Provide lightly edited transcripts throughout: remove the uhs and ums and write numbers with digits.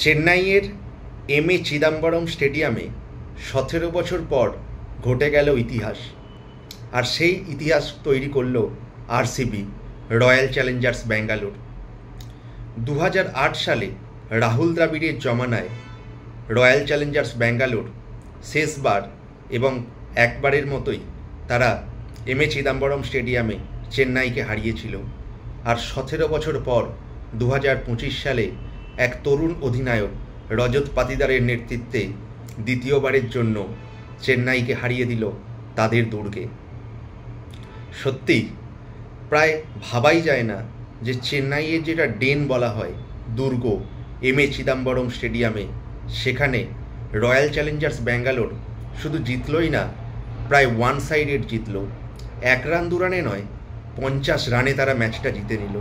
চেন্নাইয়ের M A Chidambaram স্টেডিয়ামে 17 বছর পর ঘটে গেল ইতিহাস। আর সেই ইতিহাস তৈরি করল আরসিবি, রয়্যাল চ্যালেঞ্জার্স ব্যাঙ্গালোর। 2008 সালে রাহুল দ্রাবিড়ের জমানায় রয়্যাল চ্যালেঞ্জার্স ব্যাঙ্গালোর শেষবার এবং একবারের মতোই তারা এম এ চিদাম্বরম স্টেডিয়ামে চেন্নাইকে হারিয়েছিল। আর 17 বছর পর 2025 সালে এক তরুণ অধিনায়ক রজত পাতিদারের নেতৃত্বে দ্বিতীয়বারের জন্য চেন্নাইকে হারিয়ে দিল তাদের দুর্গে। সত্যি প্রায় ভাবাই যায় না যে চেন্নাইয়ের যেটা ডেন বলা হয় দুর্গ এম এ চিদাম্বরম স্টেডিয়ামে, সেখানে রয়্যাল চ্যালেঞ্জার্স ব্যাঙ্গালোর শুধু জিতলই না, প্রায় ওয়ান সাইডেড জিতল। 1 রান 2 রানে নয়, 50 রানে তারা ম্যাচটা জিতে নিল।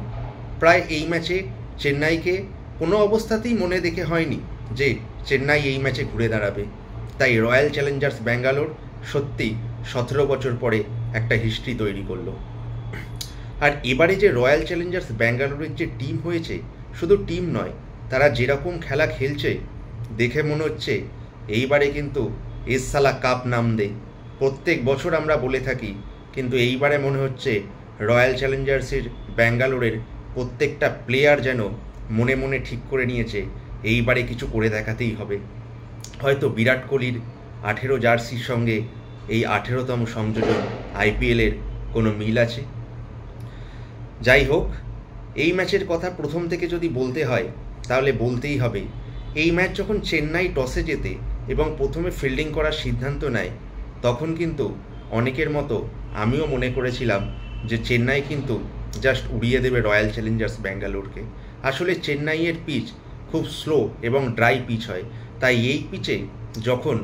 প্রায় এই ম্যাচে চেন্নাইকে কোনো অবস্থাতেই মনে দেখে হয়নি যে চেন্নাই এই ম্যাচে ঘুরে দাঁড়াবে। তাই রয়্যাল চ্যালেঞ্জার্স ব্যাঙ্গালোর সত্যি 17 বছর পরে একটা হিস্ট্রি তৈরি করলো। আর এবারে যে রয়্যাল চ্যালেঞ্জার্স ব্যাঙ্গালোরের যে টিম হয়েছে, শুধু টিম নয়, তারা যেরকম খেলা খেলছে দেখে মনে হচ্ছে এইবারে কিন্তু এসসালা কাপ নাম দে। প্রত্যেক বছর আমরা বলে থাকি, কিন্তু এইবারে মনে হচ্ছে রয়্যাল চ্যালেঞ্জার্সের ব্যাঙ্গালোরের প্রত্যেকটা প্লেয়ার যেন মনে মনে ঠিক করে নিয়েছে এইবারে কিছু করে দেখাতেই হবে। হয়তো বিরাট কোহলির 18 জার্সির সঙ্গে এই 18তম সংযোজন আইপিএলের কোনো মিল আছে। যাই হোক, এই ম্যাচের কথা প্রথম থেকে যদি বলতে হয় তাহলে বলতেই হবে, এই ম্যাচ যখন চেন্নাই টসে জেতে এবং প্রথমে ফিল্ডিং করার সিদ্ধান্ত নেয়, তখন কিন্তু অনেকের মতো আমিও মনে করেছিলাম যে চেন্নাই কিন্তু জাস্ট উড়িয়ে দেবে রয়্যাল চ্যালেঞ্জার্স ব্যাঙ্গালোরকে। আসলে চেন্নাইয়ের পিচ খুব স্লো এবং ড্রাই পিচ হয়, তাই এই পিচে যখন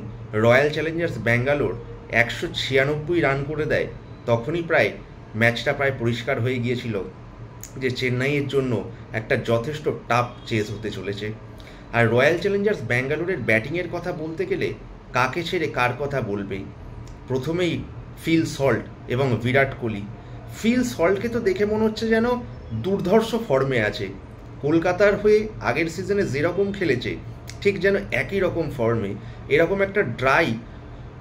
রয়্যাল চ্যালেঞ্জার্স ব্যাঙ্গালোর 196 রান করে দেয়, তখনই প্রায় ম্যাচটা প্রায় পরিষ্কার হয়ে গিয়েছিল যে চেন্নাইয়ের জন্য একটা যথেষ্ট টাফ চেজ হতে চলেছে। আর রয়্যাল চ্যালেঞ্জার্স ব্যাঙ্গালোরের ব্যাটিংয়ের কথা বলতে গেলে কাকে ছেড়ে কার কথা বলবেই। প্রথমেই ফিল সল্ট এবং বিরাট কোহলি। ফিল সল্টকে তো দেখে মনে হচ্ছে যেন দুর্ধর্ষ ফর্মে আছে। কলকাতার হয়ে আগের সিজনে যেরকম খেলেছে ঠিক যেন একই রকম ফর্মে। এরকম একটা ড্রাই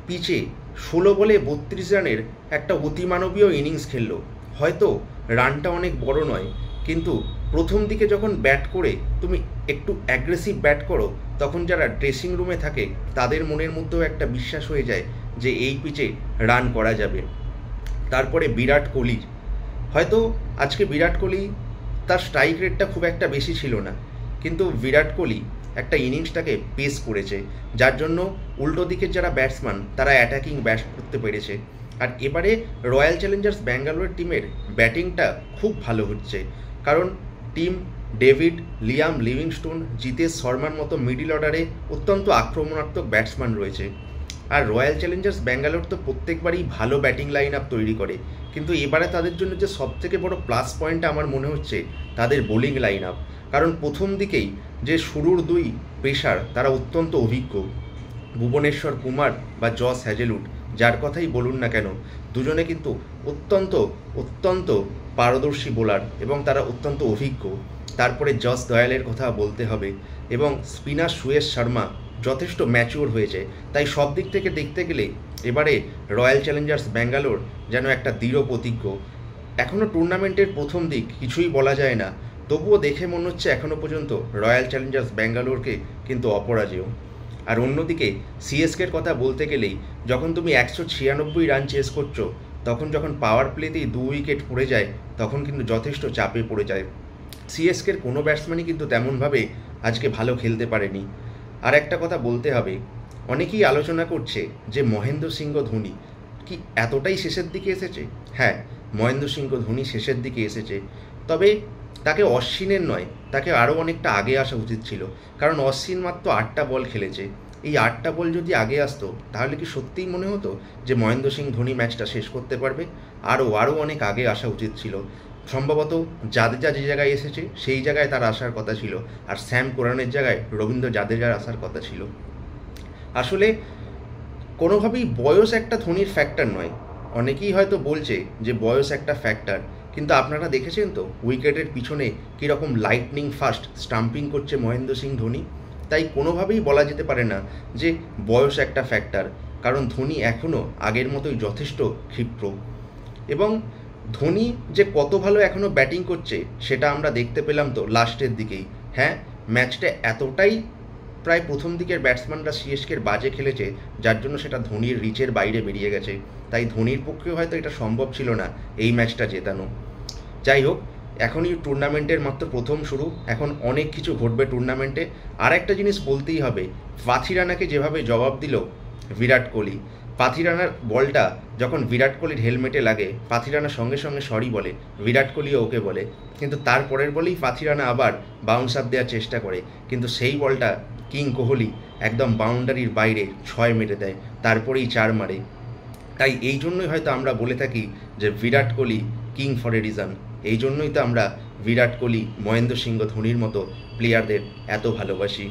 পিচে 16 বলে 32 রানের একটা অতিমানবীয় ইনিংস খেললো। হয়তো রানটা অনেক বড় নয়, কিন্তু প্রথম দিকে যখন ব্যাট করে তুমি একটু অ্যাগ্রেসিভ ব্যাট করো, তখন যারা ড্রেসিং রুমে থাকে তাদের মনের মধ্যেও একটা বিশ্বাস হয়ে যায় যে এই পিচে রান করা যাবে। তারপরে বিরাট কোহলি, হয়তো আজকে বিরাট কোহলি তার স্ট্রাইক রেটটা খুব একটা বেশি ছিল না, কিন্তু বিরাট কোহলি একটা ইনিংসটাকে পেস করেছে, যার জন্য উল্টো দিকের যারা ব্যাটসম্যান তারা অ্যাটাকিং ব্যাট করতে পেরেছে। আর এবারে রয়্যাল চ্যালেঞ্জার্স ব্যাঙ্গালোর টিমের ব্যাটিংটা খুব ভালো হচ্ছে, কারণ Tim David, Liam Livingstone, Jitesh শর্মার মতো মিডল অর্ডারে অত্যন্ত আক্রমণাত্মক ব্যাটসম্যান রয়েছে। আর রয়্যাল চ্যালেঞ্জার্স ব্যাঙ্গালোর তো প্রত্যেকবারই ভালো ব্যাটিং লাইন আপ তৈরি করে, কিন্তু এবারে তাদের জন্য যে সবথেকে বড় প্লাস পয়েন্ট আমার মনে হচ্ছে তাদের বোলিং লাইন আপ। কারণ প্রথম দিকেই যে শুরুর 2 পেসার তারা অত্যন্ত অভিজ্ঞ, ভুবনেশ্বর কুমার বা জস হ্যাজেলউড, যার কথাই বলুন না কেন, দুজনে কিন্তু অত্যন্ত অত্যন্ত পারদর্শী বোলার এবং তারা অত্যন্ত অভিজ্ঞ। তারপরে জস দয়ালের কথা বলতে হবে, এবং স্পিনার সুয়েশ শর্মা যথেষ্ট ম্যাচিওর হয়েছে। তাই সব দিক থেকে দেখতে গেলে এবারে রয়্যাল চ্যালেঞ্জার্স ব্যাঙ্গালোর যেন একটা দৃঢ় প্রতিজ্ঞ। এখনও টুর্নামেন্টের প্রথম দিক, কিছুই বলা যায় না, তবুও দেখে মনে হচ্ছে এখনও পর্যন্ত রয়্যাল চ্যালেঞ্জার্স ব্যাঙ্গালোরকে কিন্তু অপরাজেয়। আর অন্যদিকে সিএসকের কথা বলতে গেলেই, যখন তুমি 196 রান চেস করছো, তখন যখন পাওয়ার প্লেতেই 2 উইকেট পড়ে যায়, তখন কিন্তু যথেষ্ট চাপে পড়ে যায়। সিএসকের কোনো ব্যাটসম্যানই কিন্তু তেমনভাবে আজকে ভালো খেলতে পারেনি। আর একটা কথা বলতে হবে, অনেকেই আলোচনা করছে যে মহেন্দ্র সিং ধোনি কি এতটাই শেষের দিকে এসেছে। হ্যাঁ, মহেন্দ্র সিং ধোনি শেষের দিকে এসেছে, তবে তাকে অশ্বিনের নয়, তাকে আরও অনেকটা আগে আসা উচিত ছিল। কারণ অশ্বিন মাত্র 8টা বল খেলেছে। এই 8টা বল যদি আগে আসতো, তাহলে কি সত্যিই মনে হতো যে মহেন্দ্র সিং ধোনি ম্যাচটা শেষ করতে পারবে? আরও অনেক আগে আসা উচিত ছিল। সম্ভবত জাদেজা যে জায়গায় এসেছে সেই জায়গায় তার আসার কথা ছিল, আর স্যাম কোরানের জায়গায় রবীন্দ্র জাদেজার আসার কথা ছিল। আসলে কোনোভাবেই বয়স একটা ধোনির ফ্যাক্টর নয়। অনেকেই হয়তো বলছে যে বয়স একটা ফ্যাক্টর, কিন্তু আপনারা দেখেছেন তো উইকেটের পিছনে কীরকম লাইটনিং ফাস্ট স্টাম্পিং করছে মহেন্দ্র সিং ধোনি। তাই কোনোভাবেই বলা যেতে পারে না যে বয়স একটা ফ্যাক্টর, কারণ ধোনি এখনও আগের মতোই যথেষ্ট ক্ষিপ্র। এবং ধোনি যে কত ভালো এখনও ব্যাটিং করছে সেটা আমরা দেখতে পেলাম তো লাস্টের দিকেই। হ্যাঁ, ম্যাচটা এতটাই প্রায় প্রথম দিকের ব্যাটসম্যানরা সিএসকের বাজে খেলেছে, যার জন্য সেটা ধোনির রিচের বাইরে বেরিয়ে গেছে। তাই ধোনির পক্ষেও হয়তো এটা সম্ভব ছিল না এই ম্যাচটা জেতানো। যাই হোক, এখনই টুর্নামেন্টের মাত্র প্রথম শুরু, এখন অনেক কিছু ঘটবে টুর্নামেন্টে। আর একটা জিনিস বলতেই হবে, পাথিরানাকে যেভাবে জবাব দিল বিরাট কোহলি, পাথিরানার বলটা যখন বিরাট কোহলির হেলমেটে লাগে, পাথিরানা সঙ্গে সঙ্গে সরি বলে, বিরাট কোহলিও ওকে বলে, কিন্তু তারপরের বলেই পাথিরানা আবার বাউন্স আপ দেওয়ার চেষ্টা করে, কিন্তু সেই বলটা কিং কোহলি একদম বাউন্ডারির বাইরে 6 মেরে দেয়, তারপরেই 4 মারে। তাই এই জন্যই হয়তো আমরা বলে থাকি যে Virat Kohli king for a reason. এই জন্যই তো আমরা বিরাট কোহলি, মহেন্দ্র সিংহ ধোনির মতো প্লেয়ারদের এত ভালোবাসি।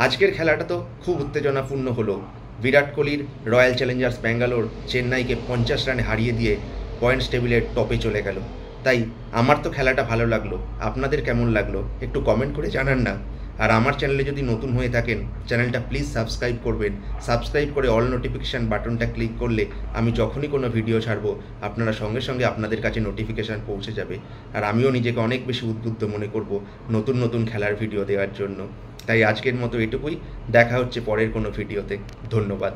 আজকের খেলাটা তো খুব উত্তেজনাপূর্ণ হলো। বিরাট কোহলির রয়্যাল চ্যালেঞ্জার্স ব্যাঙ্গালোর চেন্নাইকে 50 রানে হারিয়ে দিয়ে পয়েন্টস টেবিলের টপে চলে গেল। তাই আমার তো খেলাটা ভালো লাগলো, আপনাদের কেমন লাগলো একটু কমেন্ট করে জানান না। আর আমার চ্যানেলে যদি নতুন হয়ে থাকেন, চ্যানেলটা প্লিজ সাবস্ক্রাইব করবেন। সাবস্ক্রাইব করে অল নোটিফিকেশান বাটনটা ক্লিক করলে আমি যখনই কোনো ভিডিও ছাড়বো আপনারা সঙ্গে সঙ্গে আপনাদের কাছে নোটিফিকেশান পৌঁছে যাবে। আর আমিও নিজেকে অনেক বেশি উদ্বুদ্ধ মনে করব নতুন নতুন খেলার ভিডিও দেওয়ার জন্য। তাই আজকের মতো এটুকুই, দেখা হচ্ছে পরের কোনো ভিডিওতে। ধন্যবাদ।